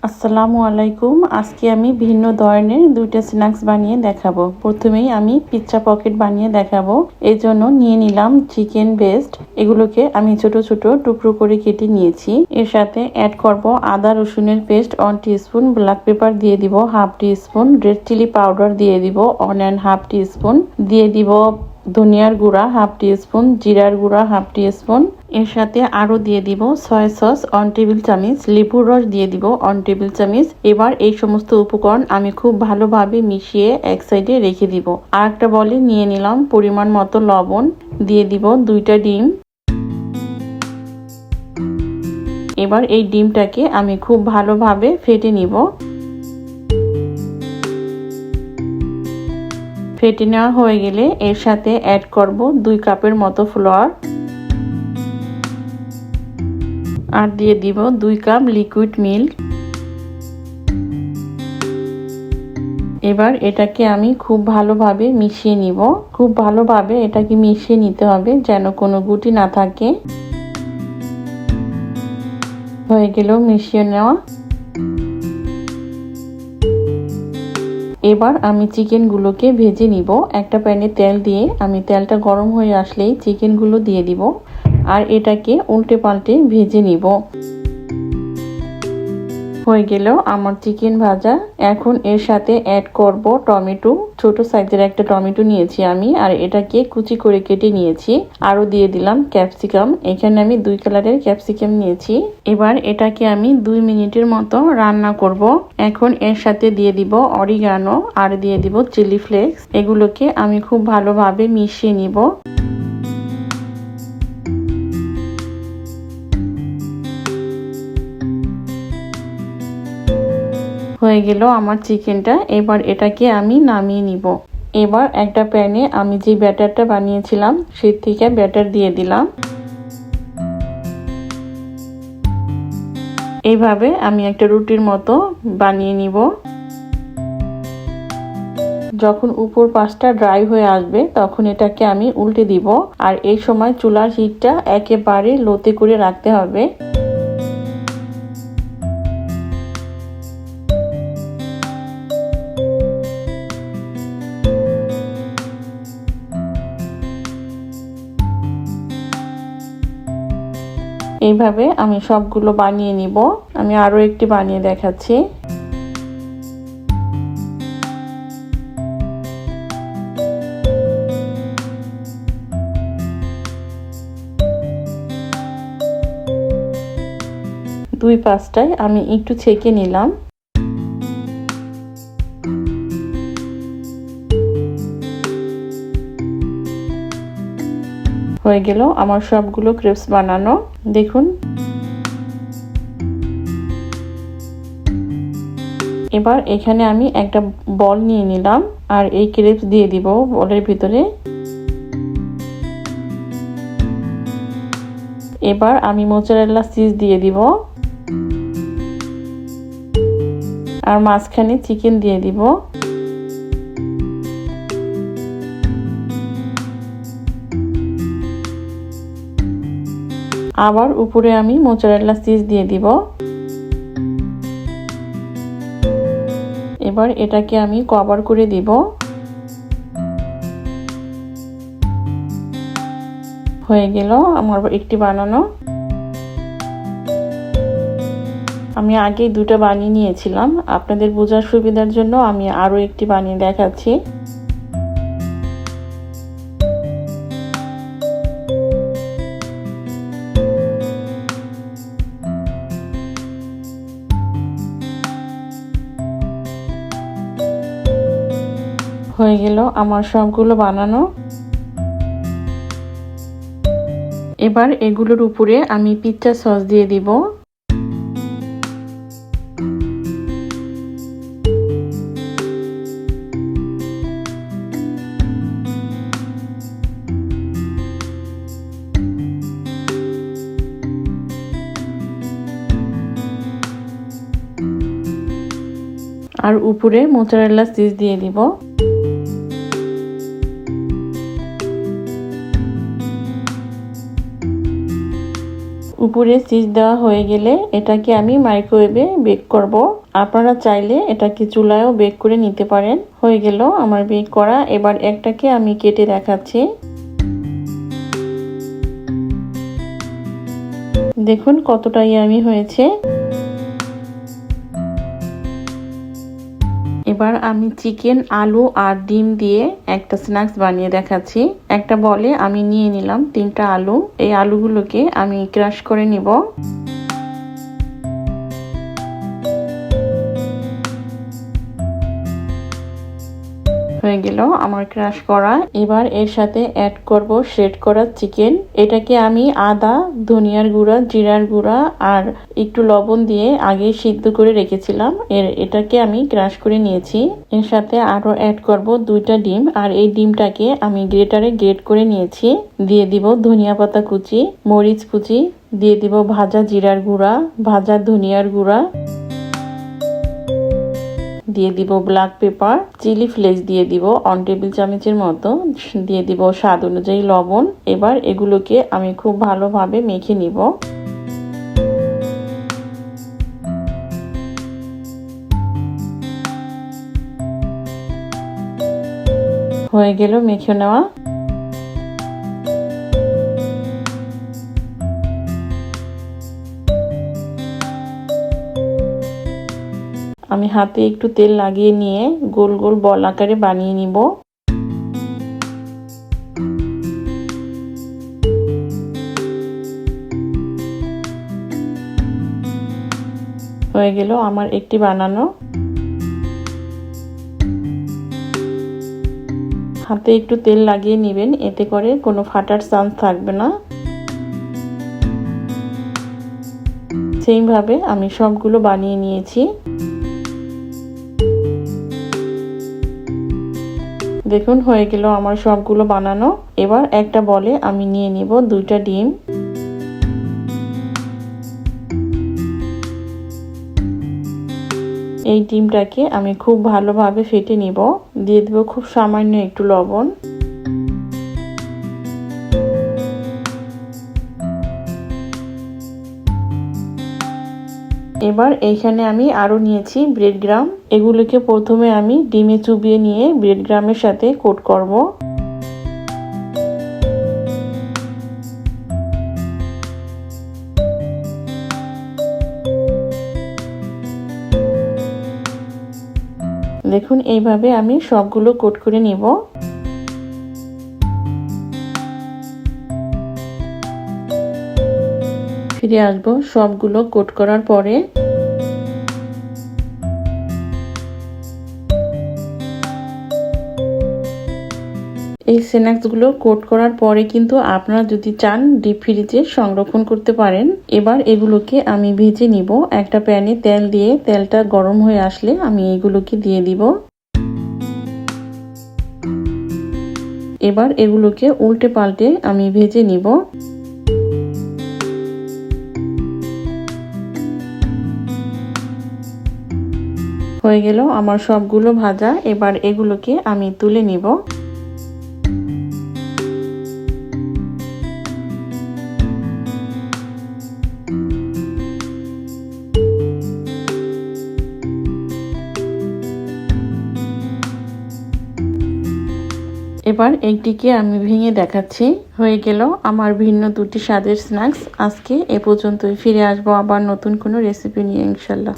আসসালামু আলাইকুম। আজকে আমি ভিন্ন ধরনের দুইটা স্ন্যাক্স বানিয়ে দেখাবো। প্রথমেই আমি পিৎজা পকেট বানিয়ে দেখাবো। এই জন্য নিয়ে নিলাম চিকেন ব্রেস্ট। এগুলোকে আমি ছোট ছোট টুকরো করে কেটে নিয়েছি। এর সাথে অ্যাড করব আদা রসুনের পেস্ট 1 টিস্পুন, ব্ল্যাক পেপার দিয়ে দিব 1/2 টিস্পুন, রেড চিলি পাউডার দিয়ে দিব 1.5 টিস্পুন, দিয়ে দিব ধনিয়ার গুঁড়া 1/2 টিস্পুন, জিরার গুঁড়া 1/2 টিস্পুন। এর সাথে আরো দিয়ে দিব সয়া সস 1 টেবিল চামচ, লেবুর রস দিয়ে দিব 1 টেবিল চামচ। এবার এই সমস্ত উপকরণ আমি খুব ভালোভাবে মিশিয়ে এক সাইডে রেখে দিব। আর একটা বলে নিয়ে নিলাম পরিমাণ মতো লবণ, দিয়ে দিব 2টা ডিম। এবার এই ডিমটাকে আমি খুব ভালোভাবে ফেটে নিব। ফেটে নেওয়া হয়ে গেলে এর সাথে অ্যাড করব 2 কাপের মতো ফ্লাওয়ার, আর দিয়ে দিব 2 কাপ লিকুইড মিল্ক। এবার এটাকে আমি খুব ভালোভাবে মিশিয়ে নিব। খুব ভালোভাবে এটাকে মিশিয়ে নিতে হবে যেন কোনো গুটি না থাকে। হয়ে গেল মিশিয়ে নেওয়া। এবার আমি চিকেনগুলোকে ভেজে নিব। একটা প্যানে তেল দিয়ে আমি তেলটা গরম হয়ে আসলেই চিকেনগুলো দিয়ে দিব আর এটাকে উল্টে পাল্টে ভেজে নিব। হয়ে গেল আমার চিকেন ভাজা। এখন এর সাথে অ্যাড করব টমেটো। ছোট সাইজের একটা টমেটো নিয়েছি আমি, আর এটাকে কুচি করে কেটে নিয়েছি। আরো দিয়ে দিলাম ক্যাপসিকাম। এখানে আমি 2 কালারের ক্যাপসিকাম নিয়েছি। এবার এটাকে আমি 2 মিনিটের মতো রান্না করব। এখন এর সাথে দিয়ে দিব অরিগানো আর দিয়ে দিব চিলি ফ্লেক্স। এগুলোকে আমি খুব ভালোভাবে মিশিয়ে নিব। হয়ে গেল আমার চিকেনটা। এবার এটাকে আমি নামিয়ে নিব। এবার একটা প্যানে আমি যে ব্যাটারটা বানিয়েছিলাম সেই থেকে ব্যাটার দিয়ে দিলাম। এইভাবে আমি একটা রুটির মতো বানিয়ে নিব। যখন উপর পাশটা ড্রাই হয়ে আসবে তখন এটাকে আমি উল্টে দিব। আর এই সময় চুলার হিটটা একেবারে লোতে করে রাখতে হবে। এইভাবে আমি সবগুলো বানিয়ে নিব। আমি আরো একটি বানিয়ে দেখাচ্ছি। দুই পাশটায় আমি একটু ছেঁকে নিলাম। হয়ে গেল আমার সবগুলো ক্রেপস বানানো। দেখুন, এবার এখানে আমি একটা বল নিয়ে নিলাম আর এই ক্রেপস দিয়ে দিব বলের ভিতরে। এবার আমি মোজারেলা চিজ দিয়ে দিব আর মাঝখানে চিকেন দিয়ে দিব। আবার উপরে আমি মোজারেলা চিজ দিয়ে দিব। এবার এটাকে আমি কভার করে দিব। হয়ে গেল আমার একটি বানানো। আমি আগে 2টা বানিয়ে নিয়েছিলাম, আপনাদের বোঝার সুবিধার জন্য আমি আরো একটি বানিয়ে দেখাচ্ছি। হয়ে গেল আমার সবগুলো বানানো। এবার এগুলোর উপরে আমি পিৎজা সস দিয়ে দিব। আর উপরে মোজারেলা চিজ দিয়ে দিব। উপরে চিজ দেওয়া হয়ে গেলে এটাকে আমি মাইক্রোওয়েভে বেক করব। আপনারা চাইলে এটাকে চুলায়ও বেক করে নিতে পারেন। হয়ে গেল আমার বেক করা। এবার একটাকে আমি কেটে দেখাচ্ছি। দেখুন কতটা ইয়ামি হয়েছে। এবার আমি চিকেন, আলু আর ডিম দিয়ে একটা স্ন্যাক্স বানিয়ে দেখাচ্ছি। একটা বলে আমি নিয়ে নিলাম 3টা আলু। এই আলুগুলোকে আমি ক্রাশ করে নিব। হয়ে গেল আমার ক্রাশ করা। এবার এর সাথে অ্যাড করব শ্রেড করা চিকেন। এটাকে আমি আদা, ধনিয়ার গুঁড়া, জিরার গুঁড়া আর একটু লবণ দিয়ে আগে সিদ্ধ করে রেখেছিলাম। এটাকে আমি ক্রাশ করে নিয়েছি। এর সাথে আরো অ্যাড করব 2টা ডিম, আর এই ডিমটাকে আমি গ্রেটারে গ্রেট করে নিয়েছি। দিয়ে দিব ধনিয়া পাতা কুচি, মরিচ কুচি, দিয়ে দিব ভাজা জিরার গুঁড়া, ভাজা ধনিয়ার গুঁড়া, দিয়ে দিব ব্ল্যাক পেপার, চিলি ফ্লেক্স দিয়ে দিব 1 টেবিল চামচের মতো, দিয়ে দিব স্বাদ অনুযায়ী লবণ। এবার এগুলোকে আমি খুব ভালোভাবে মেখে নিব। হয়ে গেল মেখে নেওয়া। আমি হাতে একটু তেল লাগিয়ে নিয়ে গোল গোল বল আকারে বানিয়ে নিব। হয়ে গেল আমার একটি বানানো। হাতে একটু তেল লাগিয়ে নেবেন, এতে করে কোনো ফাটার চান্স থাকবে না। সেম ভাবে আমি সবগুলো বানিয়ে নিয়েছি। দেখুন হয়ে গেল আমার সবগুলো বানানো। এবার একটা বলে আমি নিয়ে নিব 2টা ডিম। এই ডিমটাকে আমি খুব ভালোভাবে ফেটে নিব। দিয়ে দেব খুব সামান্য একটু লবণ। এবার এইখানে আমি আরো নিয়েছি ব্রেড গ্রাম। এগুলোকে প্রথমে আমি ডিমে চুবিয়ে নিয়ে ব্রেড গ্রামের সাথে কোট করব। দেখুন এইভাবে আমি সবগুলো কোট করে নিব। ফিরে আসবো সবগুলো কোট করার পরে। এই স্ন্যাক্সগুলো কোট করার পরে কিন্তু আপনারা যদি চান ডিপ ফ্রিজে সংরক্ষণ করতে পারেন। এবার এগুলোকে আমি ভেজে নিব। একটা প্যানে তেল দিয়ে তেলটা গরম হয়ে আসলে আমি এগুলোকে দিয়ে দিব। এবার এগুলোকে উল্টে পাল্টে আমি ভেজে নিব। হয়ে গেল আমার সবগুলো ভাজা। এবার এগুলোকে আমি তুলে নিব। এবার একটিকে আমি ভেঙে দেখাচ্ছি। হয়ে গেল আমার ভিন্ন 2টি স্বাদের স্ন্যাক্স। আজকে এ পর্যন্তই। ফিরে আসবো আবার নতুন কোনো রেসিপি নিয়ে ইনশাল্লাহ।